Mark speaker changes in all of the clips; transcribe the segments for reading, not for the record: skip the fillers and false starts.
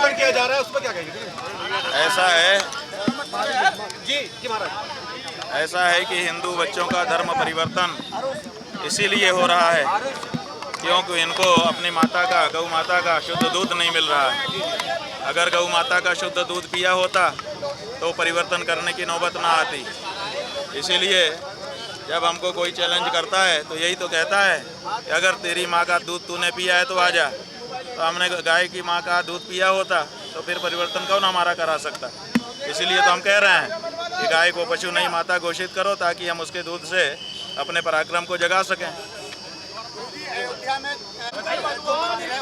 Speaker 1: अतिक्रमण किया जा रहा है, उस पर क्या कहेंगे?
Speaker 2: ऐसा है
Speaker 1: जी महाराज,
Speaker 2: ऐसा है कि हिंदू बच्चों का धर्म परिवर्तन इसीलिए हो रहा है क्योंकि इनको अपनी माता का, गौ माता का शुद्ध दूध नहीं मिल रहा है। अगर गौ माता का शुद्ध दूध पिया होता तो परिवर्तन करने की नौबत ना आती। इसीलिए जब हमको कोई चैलेंज करता है तो यही तो कहता है कि अगर तेरी माँ का दूध तूने पिया है तो आ जा। तो हमने गाय की माँ का दूध पिया होता तो फिर परिवर्तन कौन हमारा करा सकता। इसीलिए तो हम कह रहे हैं कि गाय को पशु नहीं माता घोषित करो ताकि हम उसके दूध से अपने पराक्रम को जगा सकें।
Speaker 1: अयोध्या में झंडा घोटाला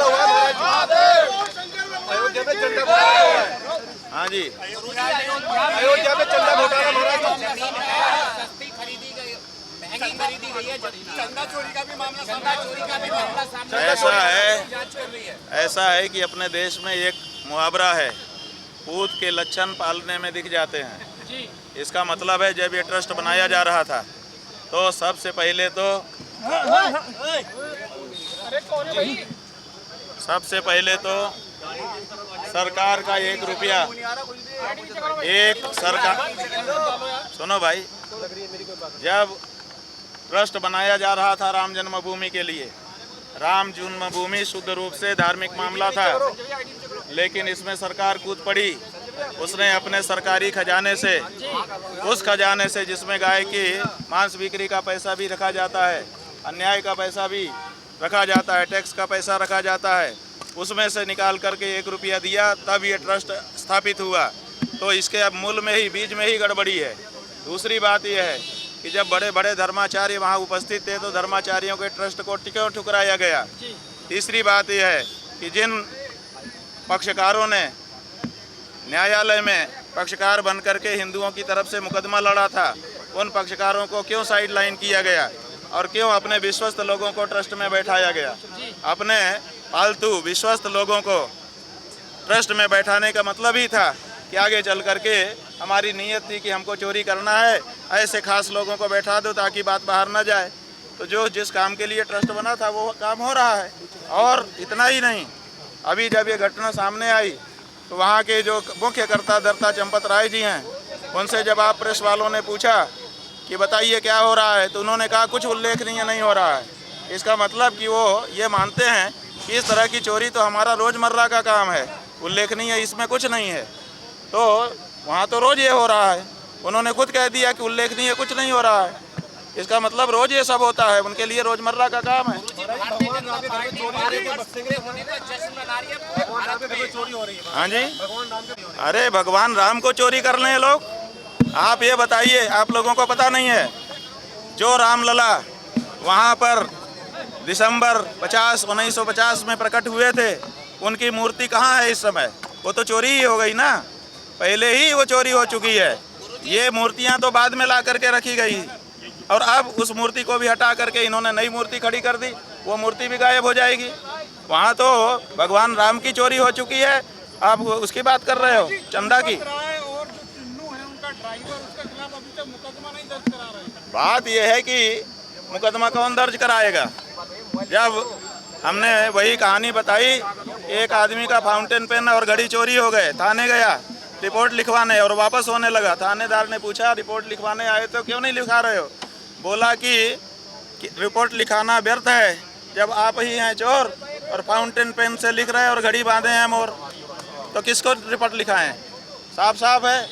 Speaker 1: हुआ है महाराज, अयोध्या में झंडा घोटाला हुआ है।
Speaker 2: हाँ जी,
Speaker 1: अयोध्या में चंदा घोटाला महाराज,
Speaker 3: सस्ती खरीदी गई, महंगी खरीदी गई है। चंदा चोरी का भी मामला, चंदा चोरी का भी मामला सामने
Speaker 2: ऐसा है कि अपने देश में एक मुहावरा है, पूत के लक्षण पालने में दिख जाते हैं। इसका मतलब है जब ये ट्रस्ट बनाया जा रहा था तो सबसे पहले तो सरकार का 1 रुपया, एक सरकार, सुनो भाई, जब ट्रस्ट बनाया जा रहा था राम जन्मभूमि के लिए, राम जन्मभूमि शुद्ध रूप से धार्मिक मामला था, लेकिन इसमें सरकार कूद पड़ी। उसने अपने सरकारी खजाने से, उस खजाने से जिसमें गाय की मांस बिक्री का पैसा भी रखा जाता है, अन्याय का पैसा भी रखा जाता है, टैक्स का पैसा रखा जाता है, उसमें से निकाल करके 1 रुपया दिया, तब ये ट्रस्ट स्थापित हुआ। तो इसके अब मूल में ही, बीज में ही गड़बड़ी है। दूसरी बात यह है कि जब बड़े बड़े धर्माचार्य वहाँ उपस्थित थे तो धर्माचार्यों के ट्रस्ट को क्यों ठुकराया गया। तीसरी बात यह है कि जिन पक्षकारों ने न्यायालय में पक्षकार बन करके हिंदुओं की तरफ से मुकदमा लड़ा था, उन पक्षकारों को क्यों साइडलाइन किया गया और क्यों अपने विश्वस्त लोगों को ट्रस्ट में बैठाया गया। अपने पालतू विश्वस्त लोगों को ट्रस्ट में बैठाने का मतलब ही था कि आगे चल करके हमारी नीयत थी कि हमको चोरी करना है, ऐसे खास लोगों को बैठा दो ताकि बात बाहर ना जाए। तो जो जिस काम के लिए ट्रस्ट बना था वो काम हो रहा है। और इतना ही नहीं, अभी जब ये घटना सामने आई तो वहाँ के जो मुख्य कर्ता धर्ता चंपत राय जी हैं, उनसे जब आप प्रेस वालों ने पूछा कि बताइए क्या हो रहा है, तो उन्होंने कहा कुछ उल्लेखनीय नहीं हो रहा है। इसका मतलब कि वो ये मानते हैं कि इस तरह की चोरी तो हमारा रोज़मर्रा का काम है, उल्लेखनीय इसमें कुछ नहीं है। तो वहाँ तो रोज़ ये हो रहा है, उन्होंने खुद कह दिया कि उल्लेखनीय कुछ नहीं हो रहा है। इसका मतलब रोज़ ये सब होता है, उनके लिए रोज़मर्रा का काम है। हाँ जी, अरे भगवान राम को चोरी कर लें लोग। आप ये बताइए, आप लोगों को पता नहीं है जो रामलला वहाँ पर दिसंबर 1950 में प्रकट हुए थे, उनकी मूर्ति कहाँ है इस समय? वो तो चोरी ही हो गई ना, पहले ही वो चोरी हो चुकी है। ये मूर्तियाँ तो बाद में ला करके रखी गई और अब उस मूर्ति को भी हटा करके इन्होंने नई मूर्ति खड़ी कर दी, वो मूर्ति भी गायब हो जाएगी। वहाँ तो भगवान राम की चोरी हो चुकी है, आप उसकी बात कर रहे हो, चंदा की। बात यह है कि मुकदमा कौन दर्ज कराएगा। जब हमने वही कहानी बताई, एक आदमी का फाउंटेन पेन और घड़ी चोरी हो गए, थाने गया रिपोर्ट लिखवाने और वापस होने लगा। थानेदार ने पूछा रिपोर्ट लिखवाने आए तो क्यों नहीं लिखा रहे हो? बोला कि रिपोर्ट लिखाना व्यर्थ है जब आप ही हैं चोर और फाउंटेन पेन से लिख रहे हैं और घड़ी बांधे हैं मोर, तो किसको रिपोर्ट लिखाएं? साफ साफ है,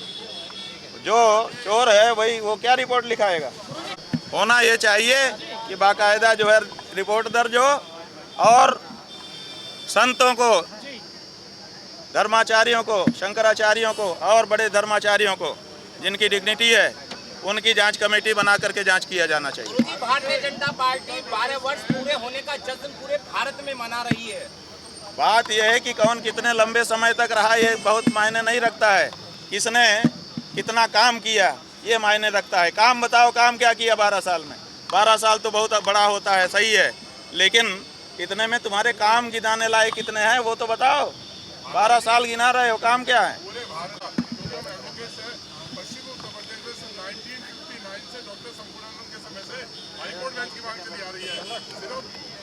Speaker 2: जो चोर है वही, वो क्या रिपोर्ट लिखाएगा। होना ये चाहिए कि बाकायदा जो है रिपोर्ट दर्ज हो और संतों को, धर्माचार्यों को, शंकराचार्यों को और बड़े धर्माचार्यों को जिनकी डिग्निटी है, उनकी जांच कमेटी बना करके जांच किया जाना चाहिए।
Speaker 3: भारतीय जनता पार्टी 12 वर्ष पूरे होने का जश्न पूरे भारत में मना रही है।
Speaker 2: बात यह है कि कौन कितने लंबे समय तक रहा ये बहुत मायने नहीं रखता है, किसने कितना काम किया ये मायने रखता है। काम बताओ, काम क्या किया 12 साल में? 12 साल तो बहुत बड़ा होता है, सही है, लेकिन इतने में तुम्हारे काम गिनाने लायक कितने हैं वो तो बताओ। 12 साल गिना रहे हो, काम क्या है?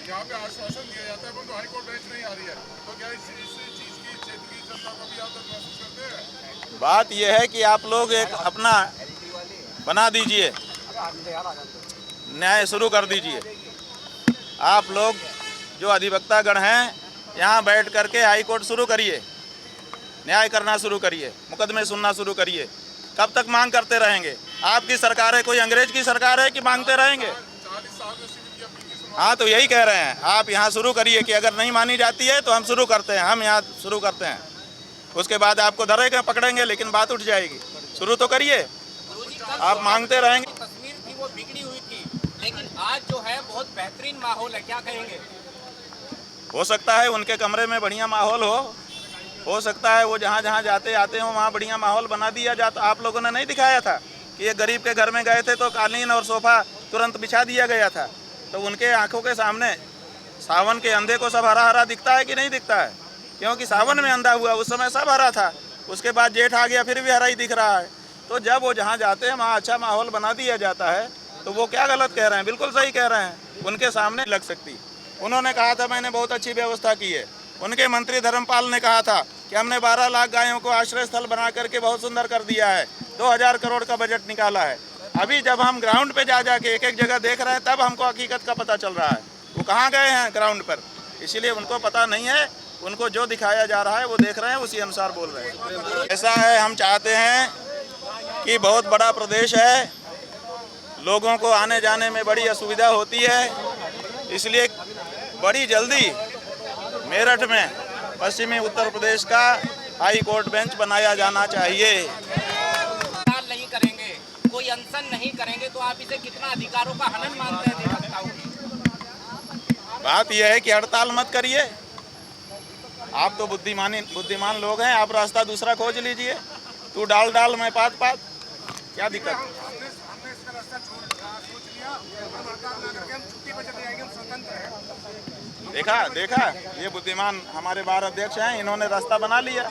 Speaker 1: यहाँ पे आश्वासन दिया जाता है परंतु हाई कोर्ट बेंच नहीं आ रही है, तो क्या इस चीज की क्षेत्र की जनता को भी आप तक महसूस करते हैं?
Speaker 2: बात यह है कि आप लोग एक अपना बना दीजिए, न्याय शुरू कर दीजिए। आप लोग जो अधिवक्ता गण हैं यहाँ बैठ करके हाई कोर्ट शुरू करिए, न्याय करना शुरू करिए, मुकदमे सुनना शुरू करिए। कब तक मांग करते रहेंगे? आपकी सरकार है, कोई अंग्रेज की सरकार है कि मांगते रहेंगे?
Speaker 1: 40 साल में सिविल की अपील की सुनवाई
Speaker 2: हाँ, तो यही कह रहे हैं, आप यहाँ शुरू करिए कि अगर नहीं मानी जाती है तो हम शुरू करते हैं, हम यहाँ शुरू करते हैं। उसके बाद आपको धरेंगे, पकड़ेंगे, लेकिन बात उठ जाएगी। शुरू तो करिए, आप मांगते रहेंगे।
Speaker 3: तस्वीर थी वो बिगड़ी हुई थी, लेकिन आज जो है बहुत बेहतरीन माहौल है, क्या कहेंगे?
Speaker 2: हो सकता है उनके कमरे में बढ़िया माहौल हो सकता है वो जहाँ जहाँ जाते आते हो वहाँ बढ़िया माहौल बना दिया जाता। आप लोगों ने नहीं दिखाया था कि ये गरीब के घर में गए थे तो कालीन और सोफा तुरंत बिछा दिया गया था। तो उनके आंखों के सामने सावन के अंधे को सब हरा हरा दिखता है कि नहीं दिखता है? क्योंकि सावन में अंधा हुआ उस समय सब हरा था, उसके बाद जेठ आ गया फिर भी हरा ही दिख रहा है। तो जब वो जहाँ जाते हैं वहाँ अच्छा माहौल बना दिया जाता है, तो वो क्या गलत कह रहे हैं? बिल्कुल सही कह रहे हैं। उनके सामने लग सकती, उन्होंने कहा था मैंने बहुत अच्छी व्यवस्था की है। उनके मंत्री धर्मपाल ने कहा था कि हमने 12 लाख गायों को आश्रय स्थल बना करके बहुत सुंदर कर दिया है, 2000 करोड़ का बजट निकाला है। अभी जब हम ग्राउंड पे जा के एक एक जगह देख रहे हैं तब हमको हकीकत का पता चल रहा है। वो कहाँ गए हैं ग्राउंड पर, इसीलिए उनको पता नहीं है। उनको जो दिखाया जा रहा है वो देख रहे हैं, उसी अनुसार बोल रहे हैं। ऐसा है, हम चाहते हैं कि बहुत बड़ा प्रदेश है, लोगों को आने जाने में बड़ी असुविधा होती है, इसलिए बड़ी जल्दी मेरठ में पश्चिमी उत्तर प्रदेश का हाई कोर्ट बेंच बनाया जाना चाहिए।
Speaker 3: हड़ताल नहीं करेंगे, कोई अनशन नहीं करेंगे, तो आप इसे कितना अधिकारों का हनन मानते हैं अधिवक्ताओं की?
Speaker 2: बात यह है कि हड़ताल मत करिए, आप तो बुद्धिमान लोग हैं, आप रास्ता दूसरा खोज लीजिए। तू डाल मैं पात, क्या दिक्कत?
Speaker 1: हमने इसका रास्ता सोच लिया, हम हड़ताल ना करके हम छुट्टी पर चले जाएंगे, हम स्वतंत्र हैं।
Speaker 2: देखा ये बुद्धिमान हमारे बार अध्यक्ष हैं, इन्होंने रास्ता बना लिया।